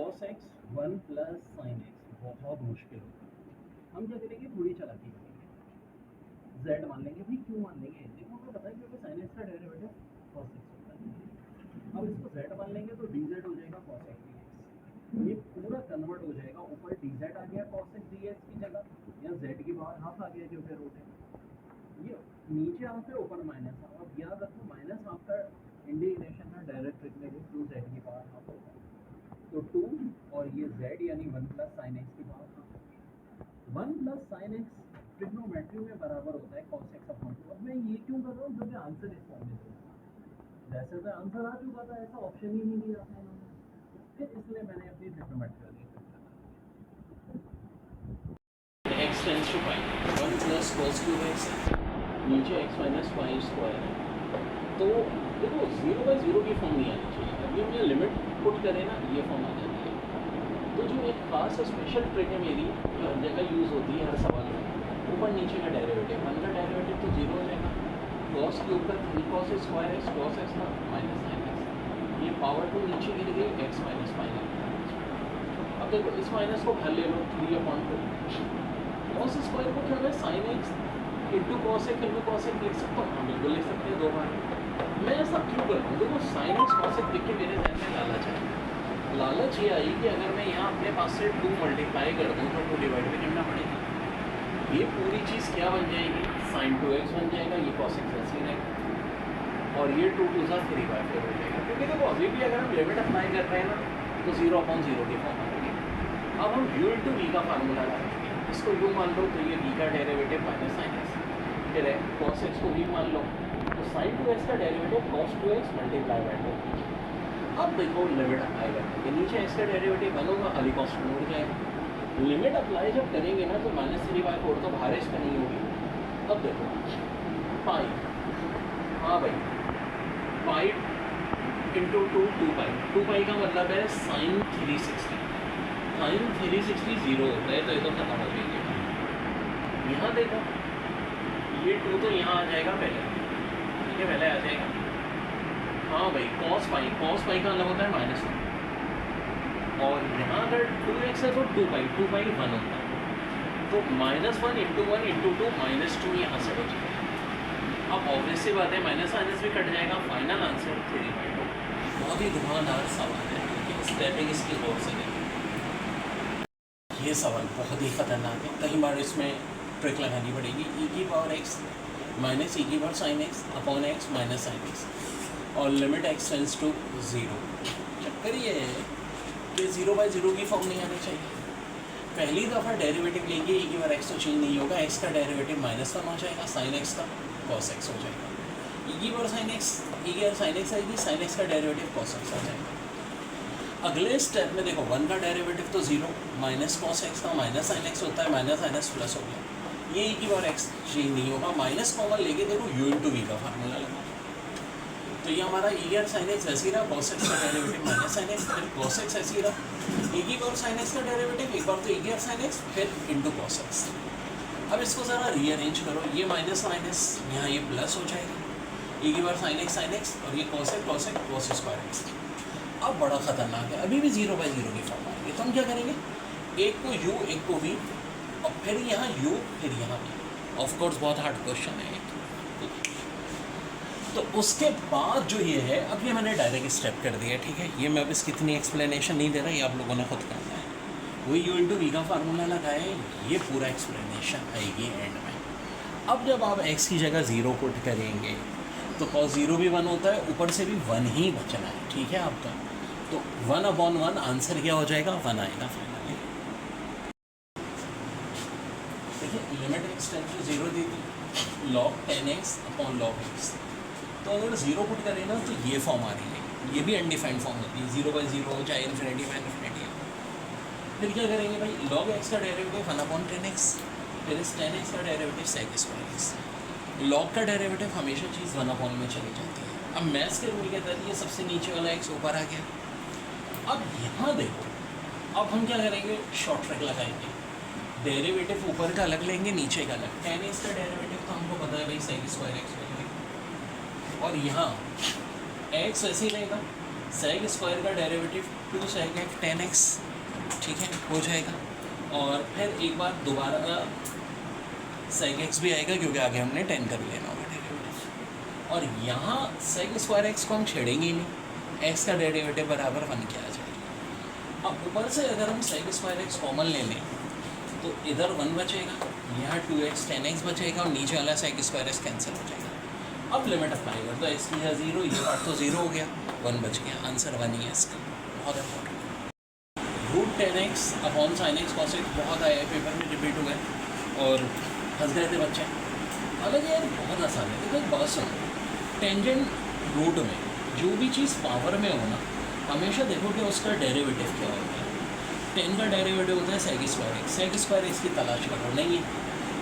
Cos x 1 plus sine x बहुत मुश्किल होता है। हम क्या करेंगे, थोड़ी चालाकी करेंगे, z मान लेंगे। भाई क्यों मान लेंगे, देखो हमें पता है क्योंकि साइन एक्स का डेरिवेटिव कॉस एक्स होता है। अब इसको z मान लेंगे तो dz हो जाएगा कॉस एक्स dx। ये पूरा कन्वर्ट हो जाएगा, ऊपर dz आ गया कॉस एक्स dx की जगह, या z की पावर हाफ आ गया क्योंकि रूट है। ये नीचे हाफ है ऊपर माइनस हाफ। अब याद रखो माइनस हाफ का इंटीग्रेशन है डायरेक्ट ट्रिग्नोमेट्री टू z की पावर हाफ होगा, तो 2 और ये z यानी 1 प्लस साइन एक्स की power half. 1 plus sine x trigonometry में बराबर होता है cos x अपॉन 2। अब मैं ये क्यों कर रहा हूँ, क्योंकि आंसर इस फॉर्म में दूंगा। वैसे तो आंसर आ चुका था, ऐसा ऑप्शन ही नहीं दिया था इन्होंने, फिर इसलिए मैंने अपनी trigonometry x tends to pi 1 plus cos cube x, नीचे x माइनस पाई स्क्वायर है। तो देखो 0/0 की फॉर्म नहीं आनी चाहिए। अभी हम ये लिमिट पुट करें ना, ये फॉर्म आ जाती है। तो जो एक खास स्पेशल ट्रिक है मेरी, जो हर जगह यूज़ होती है हर सवाल में, ऊपर नीचे का डेरिवेटिव, 1 का डेरिवेटिव तो 0 हो जाएगा, cos क्यूब का 3 cos square x cos x था माइनस साइन x, ये पावर टू नीचे गिर गई x माइनस पाई। अब देखो इस माइनस को बाहर ले लो, 3/2 cos स्क्वायर को क्या है, sine x into cos x लिख सकता हूँ। बिल्कुल लिख सकते हैं दो बार। मैं ऐसा क्यों कर रहा हूँ, देखो साइन एक्स कॉस एक्स देख के मेरे ध्यान में लालच है। लालच ये आई कि अगर मैं यहाँ अपने पास से 2 मल्टीप्लाई कर दूँ तो 2 डिवाइड भी करना पड़ेगा। ये पूरी चीज़ क्या बन जाएगी, साइन 2x बन जाएगा, ये कॉस एक्स ऐसे ही रहेगा, और ये 2 2 3/4 हो जाएगा। क्योंकि देखो अभी भी अगर हम लिमिट अप्लाई कर रहे हैं ना, तो 0/0 की फॉर्म आएगी। अब हम u इंटू वी का फार्मूला लगाएंगे। इसको u मान लो तो ये v का डेरिवेटिव माइनस साइन एक्स, फिर cos x को v मान लो तो sin 2x का derivative cos 2x multiply by 2। अब देखो लिमिट अप्लाई करेंगे, नीचे x का डेरिवेटिव 1 होगा, खाली कॉस्ट उड़ जाएगा। लिमिट अप्लाई जब करेंगे ना तो -3/4 तो बाहर इसका नहीं होगी। अब देखो पाई, हाँ भाई पाई इंटू 2 पाई, 2 पाई का मतलब है साइन 360। साइन 360 0 होता है, तो ये तो खत्म हो जाएगा। यहाँ देखो ये 2 तो यहाँ आ जाएगा पहले, ठीक है पहले आ जाएगा। हाँ भाई cos पाई का मतलब होता है -1, और यहाँ अगर 2x है तो 2 पाई 1 होता है, तो -1 इंटू 1 इंटू 2 -2 यहाँ से हो जाएगा। अब ऑब्वियस सी बात है माइनस माइनस भी कट जाएगा, फाइनल आंसर 3/2। बहुत ही धुआंधार सवाल है, स्टेपिंग इसकी गौर से देखें। ये सवाल बहुत ही ख़तरनाक है, कई बार इसमें ट्रिक लगानी पड़ेगी। e की पावर x माइनस e की power sine x upon x minus sine x, और लिमिट x टेंड्स टू 0। चक्कर ये है कि 0/0 की फॉर्म नहीं आनी चाहिए। पहली दफ़ा डेरिवेटिव लेंगे e की पावर x तो चेंज नहीं होगा, x का डेरिवेटिव -1 हो जाएगा, साइन x का cos x हो जाएगा। e की पावर साइन x आएगी, साइन x का डेरिवेटिव cos x आ जाएगा। अगले स्टेप में देखो 1 का डेरिवेटिव तो 0, माइनस कॉस एक्स का माइनस साइन एक्स होता है, माइनस साइन एक्स प्लस हो गया, ये e की पावर x चेंज नहीं होगा। माइनस कॉमन लेके देखो u इंटू वी का फार्मूला लगा, तो ये हमारा e और साइन एक्स ऐसे ही रहा, कॉस एक्स का डेरिवेटिव माइनस साइन एक्स, फिर कॉस एक्स ऐसे ही रहा, e की पावर साइन एक्स का डेरिवेटिव एक बार तो e और साइन एक्स, फिर इंटू कॉस एक्स। अब इसको ज़रा रीअरेंज करो, ये माइनस माइनस यहाँ ये प्लस हो जाएगा, e की पावर साइन एक्स और ये कॉस स्क्वायर एक्स। अब बड़ा ख़तरनाक है, अभी भी 0/0 की फॉर्म आएगी, तो हम क्या करेंगे, एक को u एक को v, और फिर यहाँ u फिर यहाँ v। ऑफ कोर्स बहुत हार्ड क्वेश्चन है, तो उसके बाद जो ये है, अब ये मैंने डायरेक्ट स्टेप कर दिया, ठीक है। ये मैं अब इसकी इतनी एक्सप्लेनेशन नहीं दे रहा, ये आप लोगों ने खुद करना है। वही u इंटू वी का फार्मूला लगाए, ये पूरा एक्सप्लेनेशन आएगी एंड में। अब जब आप x की जगह 0 पुट करेंगे तो cos 0 भी 1 होता है, ऊपर से भी 1 ही बचना है, ठीक है आपका। तो 1/1 आंसर क्या हो जाएगा, 1 आएगा फाइनली। देखिए लिमिट x टेंड्स टू 0 दी थी, log 10x upon log x, तो अगर 0 पुट करें ना तो ये फॉर्म आ रही है, ये भी अनडिफाइंड फॉर्म होती है, 0/0 चाहे इन्फिनिटी बाय इन्फिनिटी। फिर क्या करेंगे भाई, log x का डेरिवेटिव 1/10x, फिर इस 10x का derivative sec square x। log का डेरिवेटिव हमेशा चीज़ 1/, में चली जाती है। अब मैथ्स के रूल के तहत ये सबसे नीचे वाला x ऊपर आ गया। अब यहाँ देखो, अब हम क्या करेंगे, शॉर्ट ट्रिक लगाएंगे, डेरिवेटिव ऊपर का अलग लेंगे, नीचे का अलग। 10x का डेरिवेटिव तो हमको पता है भाई sec स्क्वायर x, और यहाँ x ऐसे ही रहेगा, सेक स्क्वायर का डेरिवेटिव 2 सेक एक्स 10x, ठीक है, हो जाएगा। और फिर एक बार दोबारा सेक एक्स भी आएगा क्योंकि आगे हमने 10 कर लेना होगा डेरिवेटिव। और यहाँ सेक स्क्वायर एक्स को हम छेड़ेंगे ही नहीं, एक्स का डेरिवेटिव बराबर 1 क्या आ जाएगा। अब ऊपर से अगर हम सेक स्क्वायर एक्स कॉमन ले लें तो इधर 1 बचेगा, यहाँ 2x 10x बचेगा और नीचे वाला सेक स्क्वायर एक्स कैंसिल हो जाएगा। अब लिमिट अप्लाई कर दो, एक्स की है 0, ये पार्ट तो 0 हो गया, 1 बच गया, आंसर 1 ही है इसका। बहुत important. Root 10x upon sine x cos x बहुत आया पेपर में, रिपीट हो गए और फंस गए थे बच्चे। हालांकि यार बहुत आसान है। देखो एक बात सुनो, टेंजेंट रूट में जो भी चीज़ पावर में हो ना, हमेशा देखो कि उसका डेरिवेटिव क्या होता है। 10 का डेरिवेटिव होता है sec square x, sec square x की तलाश करो, नहीं है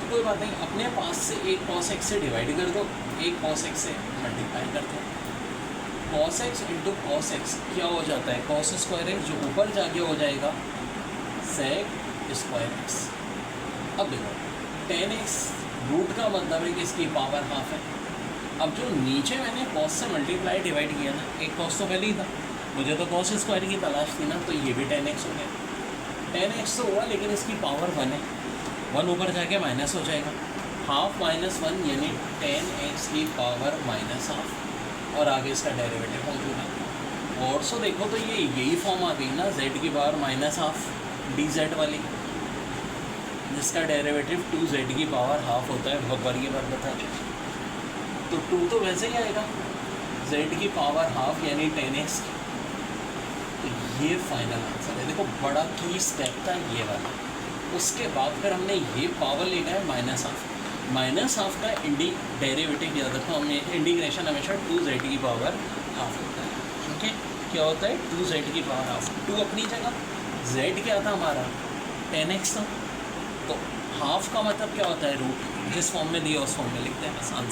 तो कोई बात नहीं, अपने पास से एक कॉस एक्स से डिवाइड कर दो, एक कॉस एक्स से मल्टीप्लाई कर दो। Cos x into cos x क्या हो जाता है, कॉस स्क्वायर एक्स, जो ऊपर जाके हो जाएगा सेक स्क्वायर एक्स। अब देखो 10x रूट का मतलब है कि इसकी पावर हाफ है। अब जो नीचे मैंने कॉस से मल्टीप्लाई डिवाइड किया ना, एक कॉस तो पहले ही था, मुझे तो कॉस स्क्वायर की तलाश थी ना, तो ये भी 10x हो गया। 10x तो हुआ लेकिन इसकी पावर 1 है, 1 ऊपर जाके माइनस हो जाएगा, हाफ माइनस 1 यानी 10x की पावर माइनस हाफ, और आगे इसका डेरिवेटिव मौजूद है। और सो देखो तो ये यही फॉर्म आ गई ना, z की पावर माइनस हाफ dz वाली, जिसका डेरिवेटिव 2z की पावर हाफ होता है, बहुत बार ये बात बता चुके। तो 2 तो वैसे ही आएगा, z की पावर हाफ यानी 10x। तो ये फाइनल आंसर है। देखो बड़ा की स्टेप था ये वाला, उसके बाद फिर हमने ये पावर लेना है माइनस हाफ का डेरिवेटिव याद रखो, हमें इंटीग्रेशन हमेशा 2z की पावर हाफ होता है, ठीक है। क्या होता है 2z की पावर हाफ, 2 अपनी जगह, z क्या था हमारा 10x था, तो हाफ का मतलब क्या होता है रूट, जिस फॉर्म में दिया उस फॉर्म में लिखते हैं बस आंसर।